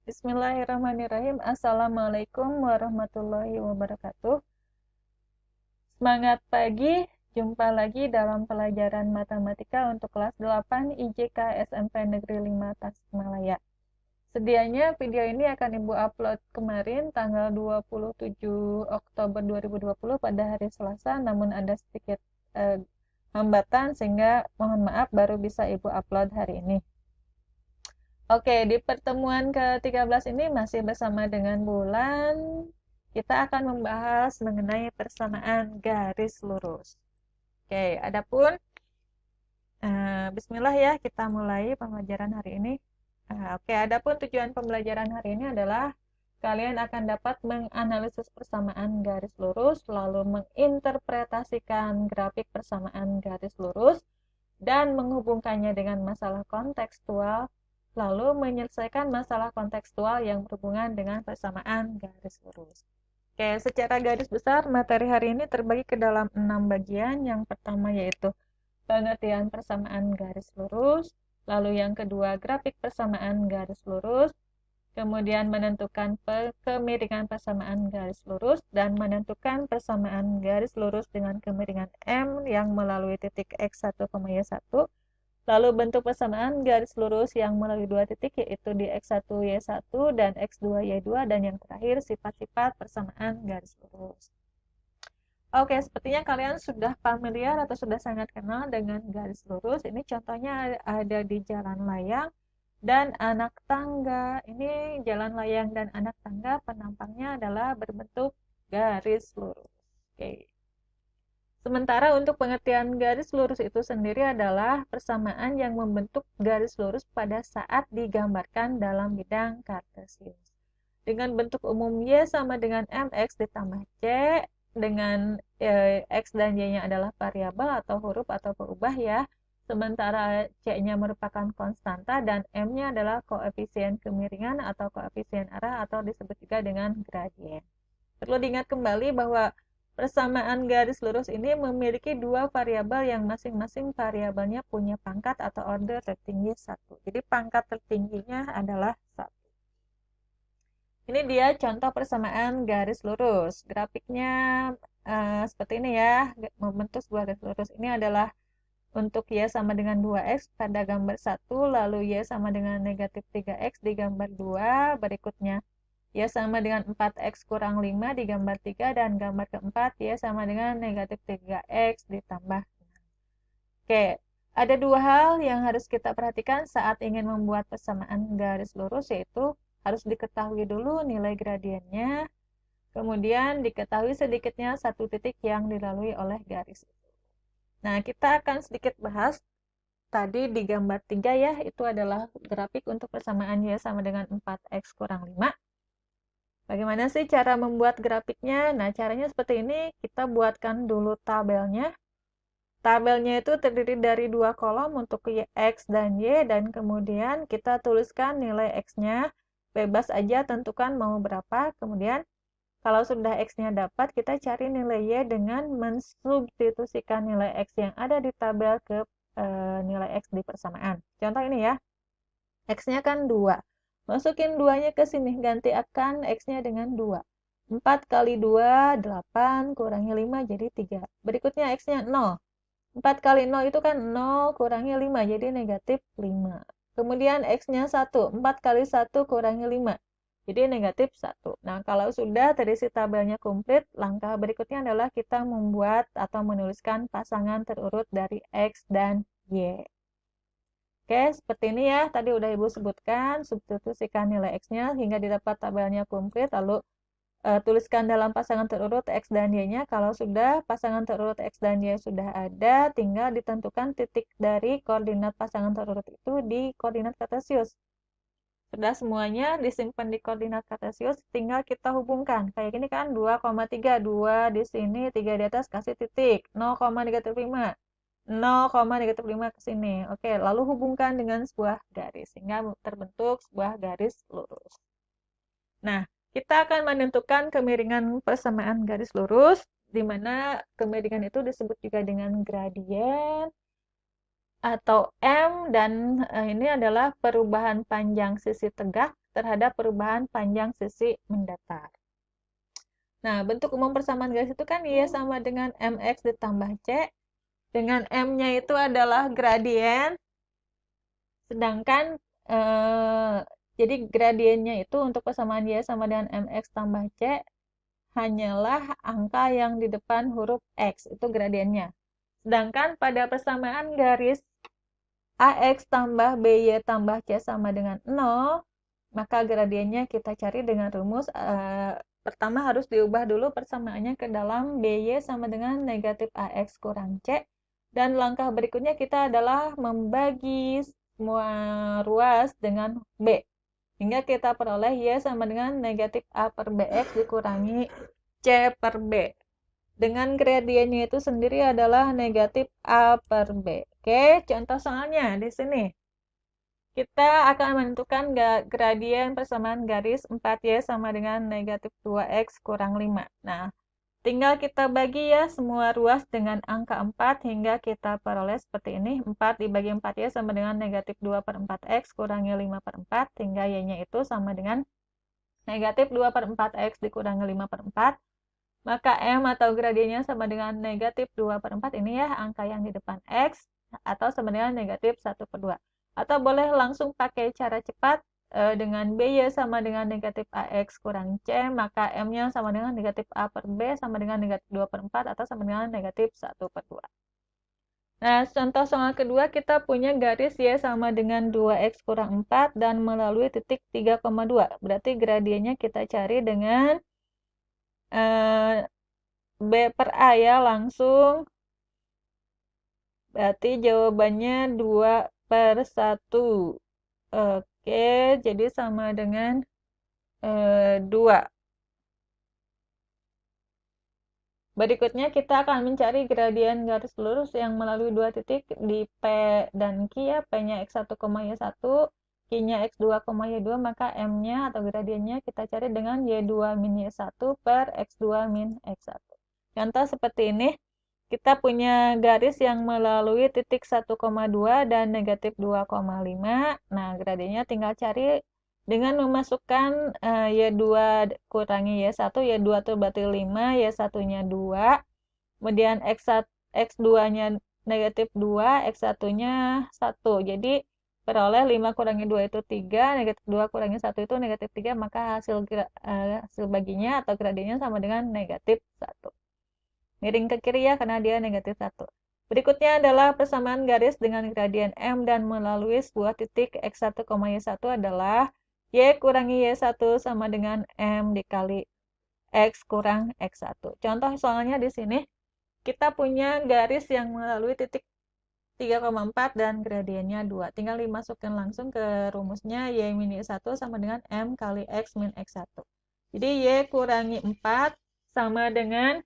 Bismillahirrahmanirrahim. Assalamualaikum warahmatullahi wabarakatuh. Semangat pagi, jumpa lagi dalam pelajaran matematika untuk kelas 8 IJK SMP Negeri 5 Tasikmalaya. Sedianya video ini akan Ibu upload kemarin tanggal 27 Oktober 2020 pada hari Selasa, namun ada sedikit hambatan sehingga mohon maaf baru bisa Ibu upload hari ini. Oke, di pertemuan ke-13 ini masih bersama dengan Bulan. Kita akan membahas mengenai persamaan garis lurus. Oke, adapun Bismillah ya, kita mulai pembelajaran hari ini. Oke, adapun tujuan pembelajaran hari ini adalah kalian akan dapat menganalisis persamaan garis lurus, lalu menginterpretasikan grafik persamaan garis lurus, dan menghubungkannya dengan masalah kontekstual, lalu menyelesaikan masalah kontekstual yang berhubungan dengan persamaan garis lurus. Oke, secara garis besar, materi hari ini terbagi ke dalam 6 bagian. Yang pertama yaitu pengertian persamaan garis lurus, lalu yang kedua grafik persamaan garis lurus, kemudian menentukan kemiringan persamaan garis lurus, dan menentukan persamaan garis lurus dengan kemiringan M yang melalui titik X1, Y1, lalu bentuk persamaan garis lurus yang melalui dua titik yaitu di X1, Y1 dan X2, Y2, dan yang terakhir sifat-sifat persamaan garis lurus. Oke, sepertinya kalian sudah familiar atau sudah sangat kenal dengan garis lurus. Ini contohnya ada di jalan layang dan anak tangga. Ini jalan layang dan anak tangga penampangnya adalah berbentuk garis lurus. Oke. Sementara untuk pengertian garis lurus itu sendiri adalah persamaan yang membentuk garis lurus pada saat digambarkan dalam bidang kartesius. Dengan bentuk umum Y sama dengan MX ditambah C, dengan X dan Y-nya adalah variabel atau huruf atau berubah ya, sementara C-nya merupakan konstanta dan M-nya adalah koefisien kemiringan atau koefisien arah atau disebut juga dengan gradien. Perlu diingat kembali bahwa persamaan garis lurus ini memiliki dua variabel yang masing-masing variabelnya punya pangkat atau order tertinggi 1. Jadi pangkat tertingginya adalah 1. Ini dia contoh persamaan garis lurus. Grafiknya seperti ini ya, membentuk sebuah garis lurus. Ini adalah untuk Y sama dengan 2X pada gambar 1, lalu Y sama dengan negatif 3X di gambar 2, berikutnya Y sama dengan 4X kurang 5 di gambar 3, dan gambar keempat Y sama dengan negatif 3X ditambah 6. Oke, ada dua hal yang harus kita perhatikan saat ingin membuat persamaan garis lurus, yaitu harus diketahui dulu nilai gradiennya, kemudian diketahui sedikitnya satu titik yang dilalui oleh garis itu. Nah, kita akan sedikit bahas tadi di gambar 3 ya, itu adalah grafik untuk persamaan Y sama dengan 4X kurang 5. Bagaimana sih cara membuat grafiknya? Nah, caranya seperti ini. Kita buatkan dulu tabelnya. Tabelnya itu terdiri dari dua kolom untuk X dan Y, dan kemudian kita tuliskan nilai X-nya. Bebas aja tentukan mau berapa. Kemudian, kalau sudah X-nya dapat, kita cari nilai Y dengan mensubstitusikan nilai X yang ada di tabel ke nilai X di persamaan. Contoh ini ya. X-nya kan 2. Masukin 2-nya ke sini, ganti akan X-nya dengan 2. 4 kali 2, 8, kurangi 5 jadi 3. Berikutnya X-nya 0. 4 kali 0 itu kan 0 kurangi 5, jadi negatif 5. Kemudian X-nya 1. 4 kali 1 kurangi 5, jadi negatif 1. Nah, kalau sudah terisi tabelnya komplit, langkah berikutnya adalah kita membuat atau menuliskan pasangan terurut dari X dan Y. Oke, seperti ini ya. Tadi udah Ibu sebutkan, substitusikan nilai X-nya hingga didapat tabelnya komplit, lalu tuliskan dalam pasangan terurut X dan Y-nya. Kalau sudah pasangan terurut X dan Y sudah ada, tinggal ditentukan titik dari koordinat pasangan terurut itu di koordinat kartesius. Sudah semuanya disimpan di koordinat kartesius, tinggal kita hubungkan. Kayak gini kan, 2,3, 2 di sini, 3 di atas, kasih titik, 0,5. 0,5 ke sini. Oke, lalu hubungkan dengan sebuah garis sehingga terbentuk sebuah garis lurus. Nah, kita akan menentukan kemiringan persamaan garis lurus, di mana kemiringan itu disebut juga dengan gradien atau M, dan ini adalah perubahan panjang sisi tegak terhadap perubahan panjang sisi mendatar. Nah, bentuk umum persamaan garis itu kan Y sama dengan MX ditambah C, dengan M-nya itu adalah gradien, sedangkan jadi gradiennya itu untuk persamaan Y sama dengan MX tambah C hanyalah angka yang di depan huruf X, itu gradiennya. Sedangkan pada persamaan garis AX tambah BY tambah C sama dengan 0, maka gradiennya kita cari dengan rumus pertama harus diubah dulu persamaannya ke dalam BY sama dengan negatif AX kurang C. Dan langkah berikutnya kita adalah membagi semua ruas dengan B. Hingga kita peroleh Y sama dengan negatif A per BX dikurangi C per B. Dengan gradiennya itu sendiri adalah negatif A per B. Oke, contoh soalnya di sini. Kita akan menentukan gradien persamaan garis 4Y sama dengan negatif 2X kurang 5. Nah, tinggal kita bagi ya semua ruas dengan angka 4 hingga kita peroleh seperti ini. 4 dibagi 4Y sama dengan negatif 2 per 4X kurangi 5 per 4, hingga Y-nya itu sama dengan negatif 2 per 4X dikurangi 5 per 4. Maka M atau gradiennya sama dengan negatif 2 per 4. Ini ya angka yang di depan X, atau sama dengan negatif 1 per 2. Atau boleh langsung pakai cara cepat dengan BY sama dengan negatif AX kurang C, maka M-nya sama dengan negatif A per B sama dengan negatif 2 per 4 atau sama dengan negatif 1 per 2. Nah, contoh soal kedua kita punya garis Y sama dengan 2X kurang 4 dan melalui titik 3,2. Berarti gradiennya kita cari dengan B per A ya langsung. Berarti jawabannya 2 per 1. Oke, jadi sama dengan 2. Berikutnya kita akan mencari gradien garis lurus yang melalui dua titik di P dan Q ya. P-nya X1, Y1, Q-nya X2, Y2, maka M-nya atau gradiennya kita cari dengan Y2 min Y1 per X2 min X1. Contoh seperti ini. Kita punya garis yang melalui titik 1,2 dan negatif 2,5. Nah, gradiennya tinggal cari dengan memasukkan Y2 kurangi Y1. Y2 itu berarti 5, Y1-nya 2. Kemudian X2-nya negatif 2, X1-nya 1. Jadi, peroleh 5 kurangi 2 itu 3, negatif 2 kurangi 1 itu negatif 3, maka hasil baginya atau gradiennya sama dengan negatif 1. Miring ke kiri ya, karena dia negatif 1. Berikutnya adalah persamaan garis dengan gradien M dan melalui sebuah titik X1, Y1 adalah Y kurangi Y1 sama dengan M dikali X kurang X1. Contoh soalnya di sini, kita punya garis yang melalui titik 3,4 dan gradiennya 2. Tinggal dimasukkan langsung ke rumusnya Y min Y1 sama dengan M kali X min X1. Jadi Y kurangi 4 sama dengan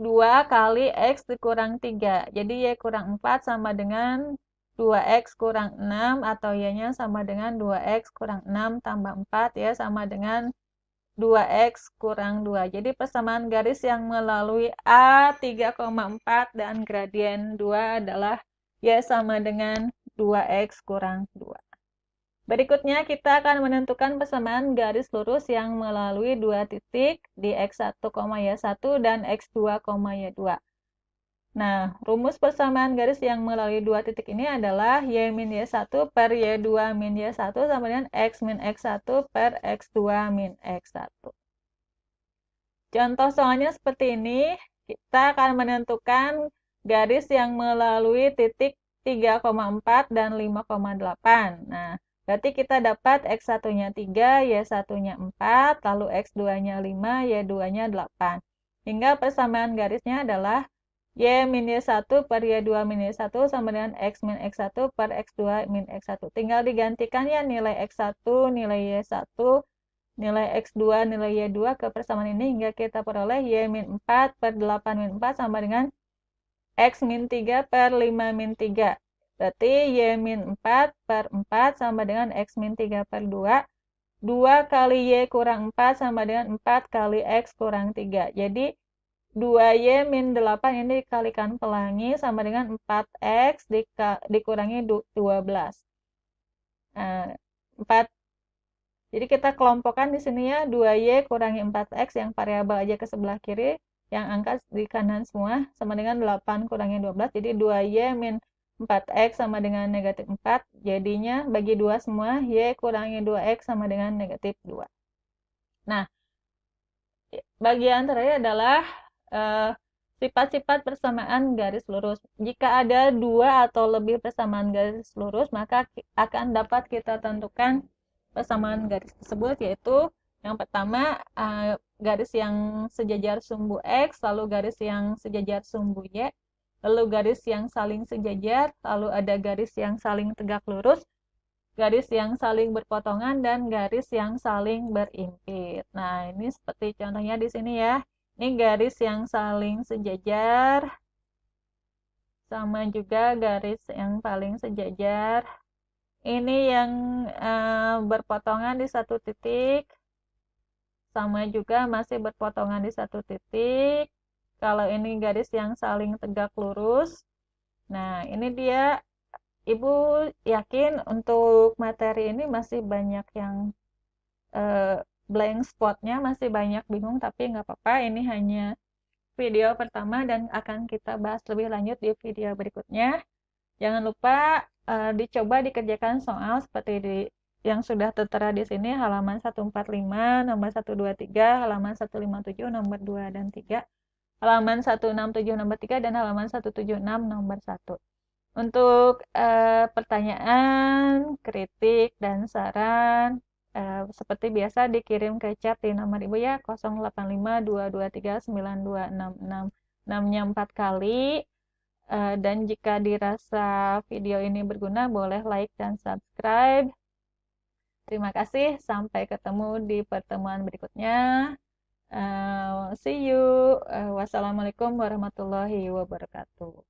2 kali X dikurang 3. Jadi Y kurang 4 sama dengan 2X kurang 6 atau Y-nya sama dengan 2X kurang 6 tambah 4 ya sama dengan 2X kurang 2. Jadi persamaan garis yang melalui A 3,4 dan gradien 2 adalah Y sama dengan 2X kurang 2. Berikutnya kita akan menentukan persamaan garis lurus yang melalui dua titik di X1, Y1 dan X2, Y2. Nah, rumus persamaan garis yang melalui dua titik ini adalah Y min Y1 per Y2 min Y1 sama dengan X min X1 per X2 min X1. Contoh soalnya seperti ini, kita akan menentukan garis yang melalui titik 3,4 dan 5,8. Nah, berarti kita dapat X1-nya 3, Y1-nya 4, lalu X2-nya 5, Y2-nya 8. Hingga persamaan garisnya adalah Y min Y1 per Y2 min Y1 sama dengan X min X1 per X2 min X1. Tinggal digantikan ya nilai X1, nilai Y1, nilai X2, nilai Y2 ke persamaan ini hingga kita peroleh Y min 4 per 8 min 4 sama dengan X min 3 per 5 min 3. Berarti Y min 4 per 4 sama dengan X min 3 per 2. 2 kali Y kurang 4 sama dengan 4 kali X kurang 3. Jadi 2Y min 8 ini dikalikan pelangi sama dengan 4X dikurangi 12. Nah, 4 Jadi kita kelompokkan di sini ya, 2Y kurangi 4X yang variabel aja ke sebelah kiri, yang angka di kanan semua, sama dengan 8 kurangi 12. Jadi 2Y min 4X sama dengan negatif 4. Jadinya bagi 2 semua, Y kurangi 2X sama dengan negatif 2. Nah, bagian terakhir adalah sifat-sifat persamaan garis lurus. Jika ada 2 atau lebih persamaan garis lurus, maka akan dapat kita tentukan persamaan garis tersebut, yaitu yang pertama garis yang sejajar sumbu X, lalu garis yang sejajar sumbu Y, lalu garis yang saling sejajar, lalu ada garis yang saling tegak lurus, garis yang saling berpotongan, dan garis yang saling berimpit. Nah, ini seperti contohnya di sini ya. Ini garis yang saling sejajar, sama juga garis yang paling sejajar. Ini yang berpotongan di satu titik, sama juga masih berpotongan di satu titik. Kalau ini garis yang saling tegak lurus. Nah, ini dia. Ibu yakin untuk materi ini masih banyak yang blank spotnya, masih banyak bingung, tapi nggak apa-apa. Ini hanya video pertama dan akan kita bahas lebih lanjut di video berikutnya. Jangan lupa dicoba dikerjakan soal seperti yang sudah tertera di sini, halaman 145, nomor 123, halaman 157, nomor 2 dan 3, halaman 167, nomor 3, dan halaman 176, nomor 1. Untuk pertanyaan, kritik, dan saran, seperti biasa dikirim ke chat di nomor Ibu ya, 0852239266. 4 kali. Dan jika dirasa video ini berguna, boleh like dan subscribe. Terima kasih, sampai ketemu di pertemuan berikutnya. See you. Wassalamualaikum warahmatullahi wabarakatuh.